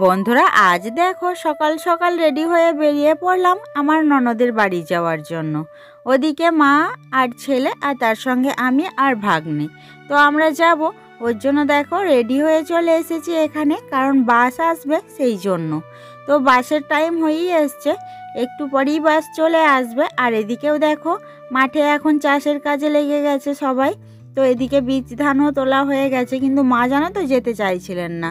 বন্ধুরা আজ দেখো সকাল সকাল রেডি হয়ে বেরিয়ে পড়লাম আমার ননদের বাড়ি যাওয়ার জন্য। ওদিকে মা আর ছেলে আর তার সঙ্গে আমি আর ভাগ্নে। তো আমরা যাব, ওর জন্য দেখো রেডি হয়ে চলে এসেছি এখানে, কারণ বাস আসবে সেই জন্য। তো বাসের টাইম হয়েই এসছে, একটু পরেই বাস চলে আসবে। আর এদিকেও দেখো মাঠে এখন চাষের কাজে লেগে গেছে সবাই। তো এদিকে বীজ ধানও তোলা হয়ে গেছে, কিন্তু মা জানো তো যেতে চাইছিলেন না।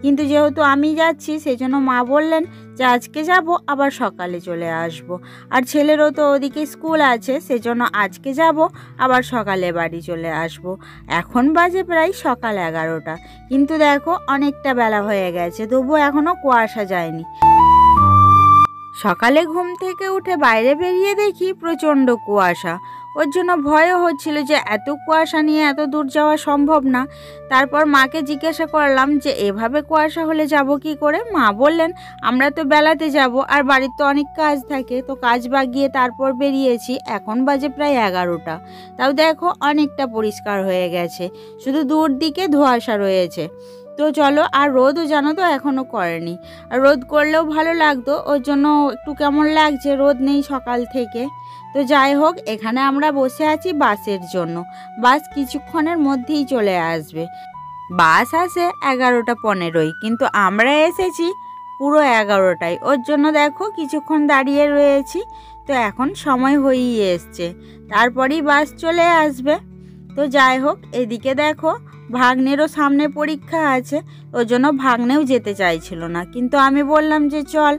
কিন্তু যেহেতু আমি যাচ্ছি সেই জন্য মা বললেন যে আজকে যাব, আবার সকালে চলে আসব। আর ছেলেরও তো ওদিকে স্কুল আছে, সেজন্য আজকে যাব, আবার সকালে বাড়ি চলে আসব। এখন বাজে প্রায় সকাল 11টা, কিন্তু দেখো অনেকটা বেলা হয়ে গেছে, তবুও এখনও কুয়াশা যায়নি। সকালে ঘুম থেকে উঠে বাইরে বেরিয়ে দেখি প্রচণ্ড কুয়াশা। ওর জন্য ভয়ও হচ্ছিল যে এত কুয়াশা নিয়ে এত দূর যাওয়া সম্ভব না। তারপর মাকে জিজ্ঞাসা করলাম যে এভাবে কুয়াশা হলে যাব কি করে। মা বললেন আমরা তো বেলাতে যাব, আর বাড়ির তো অনেক কাজ থাকে, তো কাজ বাগিয়ে তারপর বেরিয়েছি। এখন বাজে প্রায় 11টা, তাও দেখো অনেকটা পরিষ্কার হয়ে গেছে, শুধু দূর দিকে ধোঁয়াশা রয়েছে। তো চলো, আর রোদও জানো তো এখনও করেনি। আর রোদ করলেও ভালো লাগতো, ওর জন্য একটু কেমন লাগছে, রোদ নেই সকাল থেকে। তো যাই হোক, এখানে আমরা বসে আছি বাসের জন্য। বাস কিছুক্ষণের মধ্যেই চলে আসবে। বাস আসে 11:15, কিন্তু আমরা এসেছি পুরো 11টায়। ওর জন্য দেখো কিছুক্ষণ দাঁড়িয়ে রয়েছি। তো এখন সময় হয়েই এসছে, তারপরেই বাস চলে আসবে। তো যাই হোক, এদিকে দেখো ভাগ্নেরও সামনে পরীক্ষা আছে, ওর জন্য ভাগ্নেও যেতে চাইছিল না। কিন্তু আমি বললাম যে চল,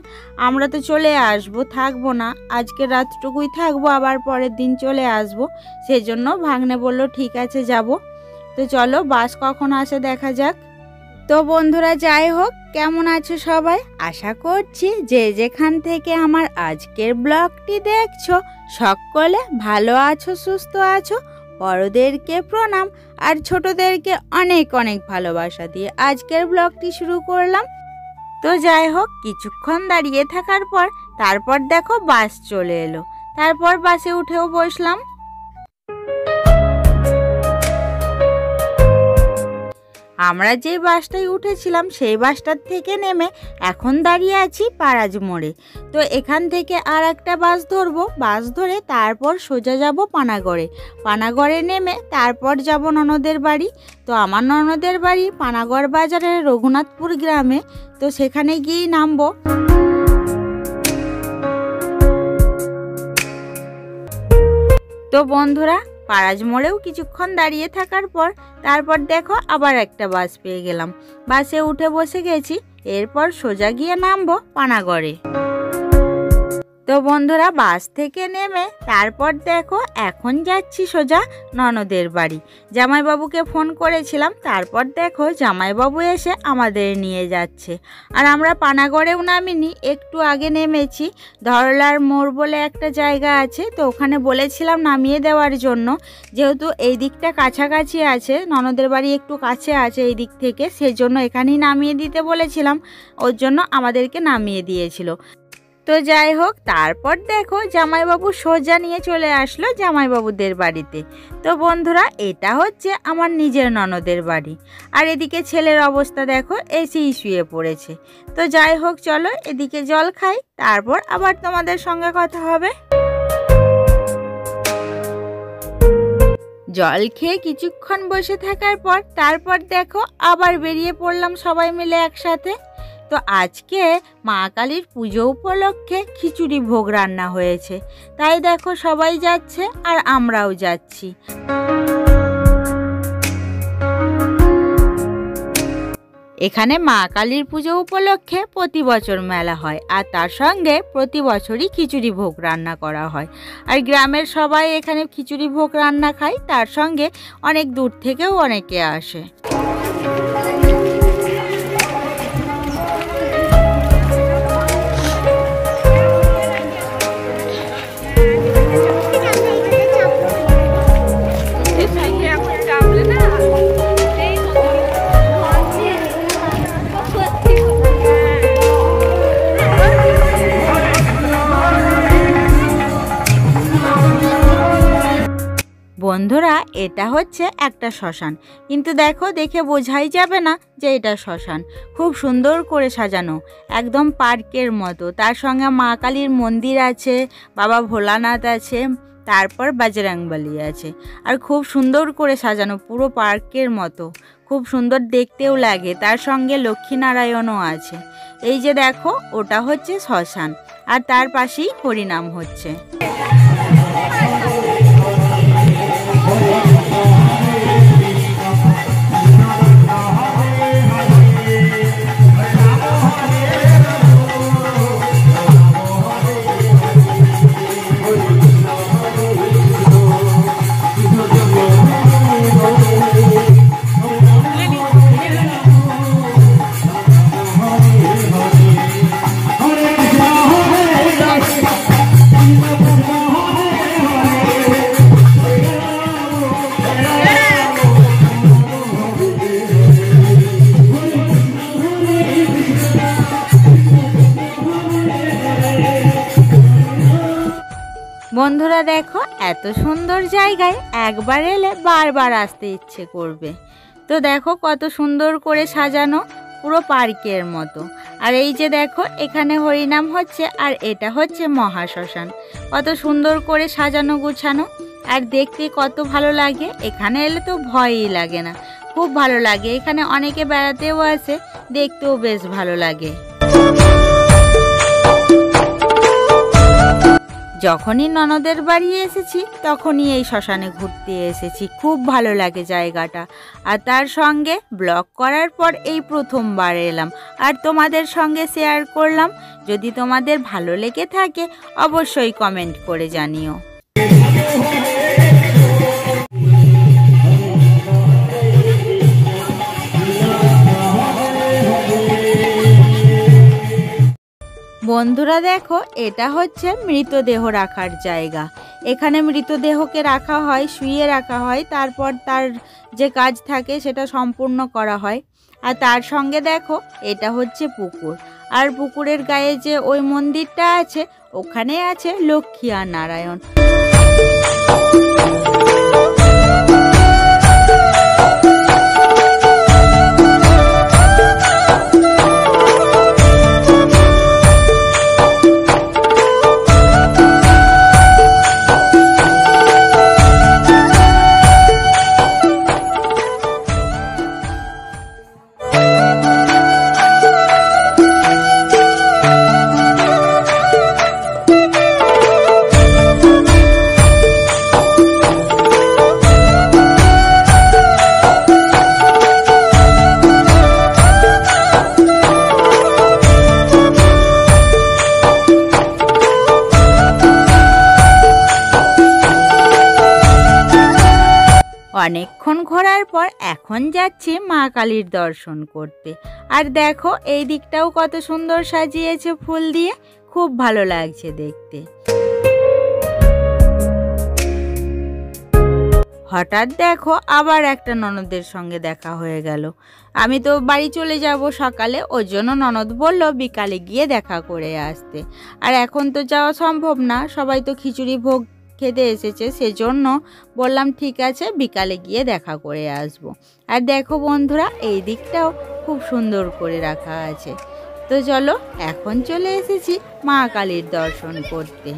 আমরা তো চলে আসবো, থাকবো না, আজকে রাতটুকুই থাকবো, আবার পরের দিন চলে আসবো। সেজন্য ভাগ্নে বলল ঠিক আছে যাব। তো চলো বাস কখন আসে দেখা যাক। তো বন্ধুরা যাই হোক, কেমন আছো সবাই? আশা করছি যে যেখান থেকে আমার আজকের ব্লগটি দেখছো সকলে ভালো আছো, সুস্থ আছো। বড়দেরকে প্রণাম আর ছোটদেরকে অনেক অনেক ভালোবাসা দিয়ে আজকের ব্লগটি শুরু করলাম। তো যাই হোক, কিছুক্ষণ দাঁড়িয়ে থাকার পর তারপর দেখো বাস চলে এলো। তারপর বাসে উঠেও বসলাম। আমরা যে বাসটায় উঠেছিলাম সেই বাসটার থেকে নেমে এখন দাঁড়িয়ে আছি পারাজ মোড়ে। তো এখান থেকে আর একটা বাস ধরবো, বাস ধরে তারপর সোজা যাব পানাগড়ে। পানাগড়ে নেমে তারপর যাব ননদের বাড়ি। তো আমার ননদের বাড়ি পানাগড় বাজারের রঘুনাথপুর গ্রামে, তো সেখানে গিয়েই নামবো। তো বন্ধুরা পারাজ মোড়েও কিছুক্ষণ দাঁড়িয়ে থাকার পর তারপর দেখো আবার একটা বাস পেয়ে গেলাম, বাসে উঠে বসে গেছি। এরপর সোজা গিয়ে নামবো পানাগড়ে। তো বন্ধুরা বাস থেকে নেমে তারপর দেখো এখন যাচ্ছি সোজা ননদের বাড়ি। জামাইবাবুকে ফোন করেছিলাম, তারপর দেখো জামাইবাবু এসে আমাদের নিয়ে যাচ্ছে। আর আমরা পানাগড়েও নামিনি, একটু আগে নেমেছি। ধরলার মোড় বলে একটা জায়গা আছে, তো ওখানে বলেছিলাম নামিয়ে দেওয়ার জন্য, যেহেতু এই দিকটা কাছাকাছি আছে, ননদের বাড়ি একটু কাছে আছে এই দিক থেকে, সেজন্য এখানেই নামিয়ে দিতে বলেছিলাম। ওর জন্য আমাদেরকে নামিয়ে দিয়েছিল। তো যাই হোক, তারপর দেখো জামাইবাবু সোজা নিয়ে চলে আসলো জামাইবাবুদের বাড়িতে। তো বন্ধুরা এটা হচ্ছে আমার নিজের ননদের বাড়ি। আর এদিকে ছেলের অবস্থা দেখো, এসেই শুয়ে পড়েছে। তো যাই হোক চলো এদিকে জল খাই, তারপর আবার তোমাদের সঙ্গে কথা হবে। জল খেয়ে কিছুক্ষণ বসে থাকার পর তারপর দেখো আবার বেরিয়ে পড়লাম সবাই মিলে একসাথে। তো আজকে মা কালীর পুজো উপলক্ষে খিচুড়ি ভোগ রান্না হয়েছে, তাই দেখো সবাই যাচ্ছে আর আমরাও যাচ্ছি। এখানে মা কালীর পুজো উপলক্ষে প্রতি বছর মেলা হয়, আর তার সঙ্গে প্রতি বছরই খিচুড়ি ভোগ রান্না করা হয়। আর গ্রামের সবাই এখানে খিচুড়ি ভোগ রান্না খায়, তার সঙ্গে অনেক দূর থেকেও অনেকে আসে। বন্ধুরা এটা হচ্ছে একটা শ্মশান, কিন্তু দেখো দেখে বোঝাই যাবে না যে এটা শ্মশান। খুব সুন্দর করে সাজানো, একদম পার্কের মতো। তার সঙ্গে মা কালীর মন্দির আছে, বাবা ভোলানাথ আছে, তারপর বজরংবলী আছে। আর খুব সুন্দর করে সাজানো, পুরো পার্কের মতো, খুব সুন্দর দেখতেও লাগে। তার সঙ্গে লক্ষ্মীনারায়ণও আছে। এই যে দেখো ওটা হচ্ছে শ্মশান, আর তার পাশেই হরিনাম হচ্ছে। বন্ধুরা দেখো এত সুন্দর জায়গায় একবার এলে বারবার আসতে ইচ্ছে করবে। তো দেখো কত সুন্দর করে সাজানো, পুরো পার্কের মতো। আর এই যে দেখো এখানে হরিনাম হচ্ছে, আর এটা হচ্ছে মহাশ্মশান। কত সুন্দর করে সাজানো গুছানো, আর দেখতে কত ভালো লাগে। এখানে এলে তো ভয়ই লাগে না, খুব ভালো লাগে। এখানে অনেকে বেড়াতেও আসে, দেখতেও বেশ ভালো লাগে। যখনই ননদের বাড়ি এসেছি তখনই এই শ্মশানে ঘুরতে এসেছি, খুব ভালো লাগে জায়গাটা। আর তার সঙ্গে ব্লগ করার পর এই প্রথমবার এলাম, আর তোমাদের সঙ্গে শেয়ার করলাম। যদি তোমাদের ভালো লেগে থাকে অবশ্যই কমেন্ট করে জানিও। বন্ধুরা দেখো এটা হচ্ছে মৃতদেহ রাখার জায়গা। এখানে মৃতদেহকে রাখা হয়, শুইয়ে রাখা হয়, তারপর তার যে কাজ থাকে সেটা সম্পূর্ণ করা হয়। আর তার সঙ্গে দেখো এটা হচ্ছে পুকুর, আর পুকুরের গায়ে যে ওই মন্দিরটা আছে ওখানে আছে লক্ষ্মী আর নারায়ণ। অনেকক্ষণ ঘোরার পর এখন যাচ্ছি মা কালীর দর্শন করতে। আর দেখো এই দিকটাও কত সুন্দর সাজিয়েছে ফুল দিয়ে, খুব ভালো লাগছে দেখতে। হঠাৎ দেখো আবার একটা ননদের সঙ্গে দেখা হয়ে গেল। আমি তো বাড়ি চলে যাব সকালে, ওই জন্য ননদ বলল বিকালে গিয়ে দেখা করে আসতে। আর এখন তো যাওয়া সম্ভব না, সবাই তো খিচুড়ি ভোগ খেতে এসেছে, সেজন্য বললাম ঠিক আছে বিকালে গিয়ে দেখা করে আসব। আর দেখো বন্ধুরা এই দিকটাও খুব সুন্দর করে রাখা আছে। তো চলো এখন চলে এসেছি মা কালীর দর্শন করতে।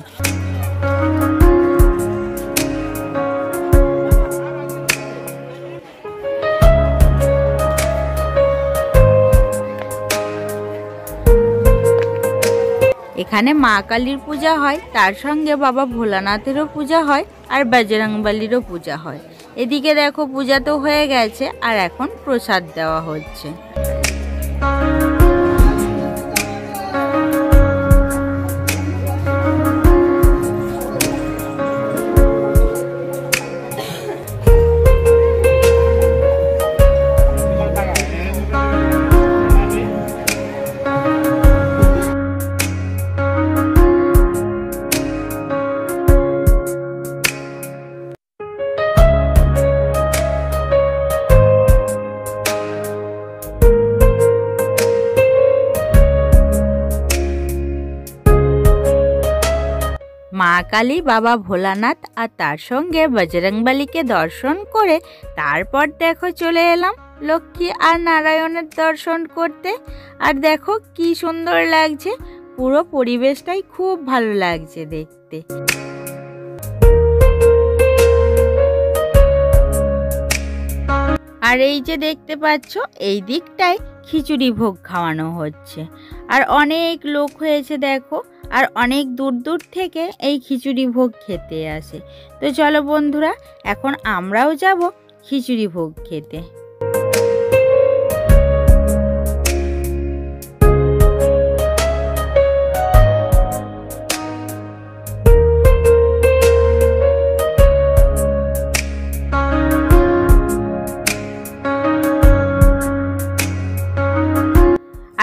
এখানে মা কালীর পূজা হয়, তার সঙ্গে বাবা ভোলানাথেরও পূজা হয়, আর বজরংবলীরও পূজা হয়। এদিকে দেখো পূজা তো হয়ে গেছে, আর এখন প্রসাদ দেওয়া হচ্ছে। কালী, বাবা ভোলানাথ আর তার সঙ্গে বজরংবলীকে দর্শন করে তারপর দেখো চলে এলাম লক্ষ্মী আর নারায়ণের দর্শন করতে। আর দেখো কি সুন্দর লাগছে, পুরো পরিবেশটাই খুব ভালো লাগছে দেখতে। আর এই যে দেখতে পাচ্ছ এই দিকটায় খিচুড়ি ভোগ খাওয়ানো হচ্ছে, আর অনেক লোক হয়েছে দেখো, আর অনেক দূর দূর থেকে এই খিচুড়ি ভোগ খেতে আসে। তো চলো বন্ধুরা, এখন আমরাও যাব খিচুড়ি ভোগ খেতে।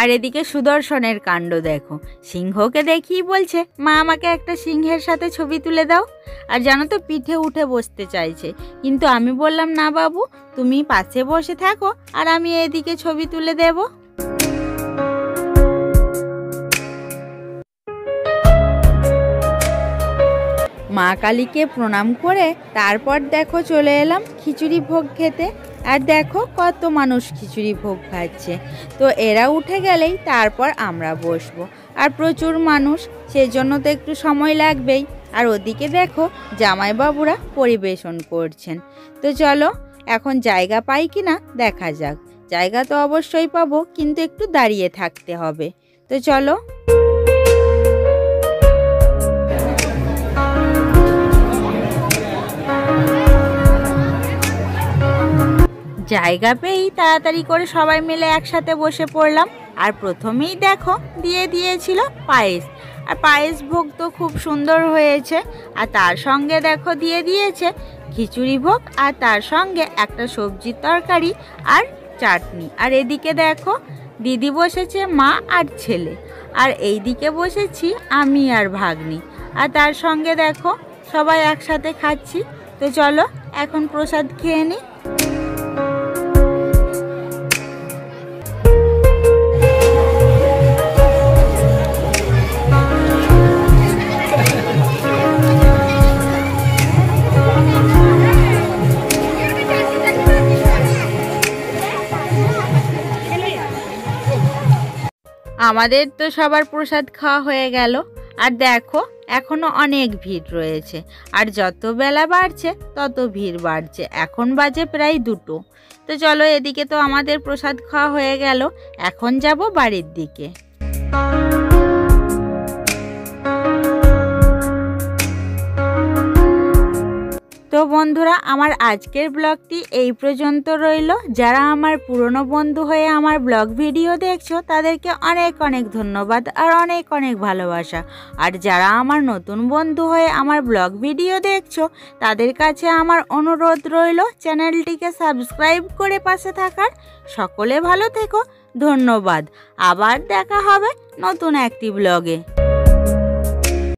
আর এদিকে সুদর্শনের কাণ্ড দেখো, সিংহকে দেখিয়ে বলছে মা আমাকে একটা সিংহের সাথে ছবি তুলে দাও। আর জানো তো পিঠে উঠে বসতে চাইছে, কিন্তু আমি বললাম না বাবু, তুমি পাশে বসে থাকো আর আমি এদিকে ছবি তুলে দেব। মা কালীকে প্রণাম করে তারপর দেখো চলে এলাম খিচুড়ি ভোগ খেতে। আর দেখো কত মানুষ খিচুড়ি ভোগ খাচ্ছে। তো এরা উঠে গেলেই তারপর আমরা বসবো, আর প্রচুর মানুষ, সেজন্য তো একটু সময় লাগবেই। আর ওদিকে দেখো জামাইবাবুরা পরিবেশন করছেন। তো চলো এখন জায়গা পাই কি না দেখা যাক। জায়গা তো অবশ্যই পাবো, কিন্তু একটু দাঁড়িয়ে থাকতে হবে। তো চলো। জায়গা পেয়েই তাড়াতাড়ি করে সবাই মিলে একসাথে বসে পড়লাম। আর প্রথমেই দেখো দিয়ে দিয়েছিল পায়েস, আর পায়েস ভোগ তো খুব সুন্দর হয়েছে। আর তার সঙ্গে দেখো দিয়ে দিয়েছে খিচুড়ি ভোগ, আর তার সঙ্গে একটা সবজির তরকারি আর চাটনি। আর এদিকে দেখো দিদি বসেছে, মা আর ছেলে, আর এই দিকে বসেছি আমি আর ভাগ্নি। আর তার সঙ্গে দেখো সবাই একসাথে খাচ্ছি। তো চলো এখন প্রসাদ খেয়ে নিই। আমাদের তো সবার প্রসাদ খাওয়া হয়ে গেল। আর দেখো এখনো অনেক ভিড় রয়েছে, আর যত বেলা বাড়ছে তত ভিড় বাড়ছে। এখন বাজে প্রায় 2টো। তো চলো, এদিকে তো আমাদের প্রসাদ খাওয়া হয়ে গেল, এখন যাব বাড়ির দিকে। তো বন্ধুরা, আমার আজকের ব্লগটি এই পর্যন্ত রইল। যারা আমার পুরনো বন্ধু হয়ে আমার ব্লগ ভিডিও দেখছো তাদেরকে অনেক অনেক ধন্যবাদ আর অনেক অনেক ভালোবাসা। আর যারা আমার নতুন বন্ধু হয়ে আমার ব্লগ ভিডিও দেখছো তাদের কাছে আমার অনুরোধ রইল চ্যানেলটিকে সাবস্ক্রাইব করে পাশে থাকার। সকলে ভালো থেকো, ধন্যবাদ। আবার দেখা হবে নতুন একটি ব্লগে।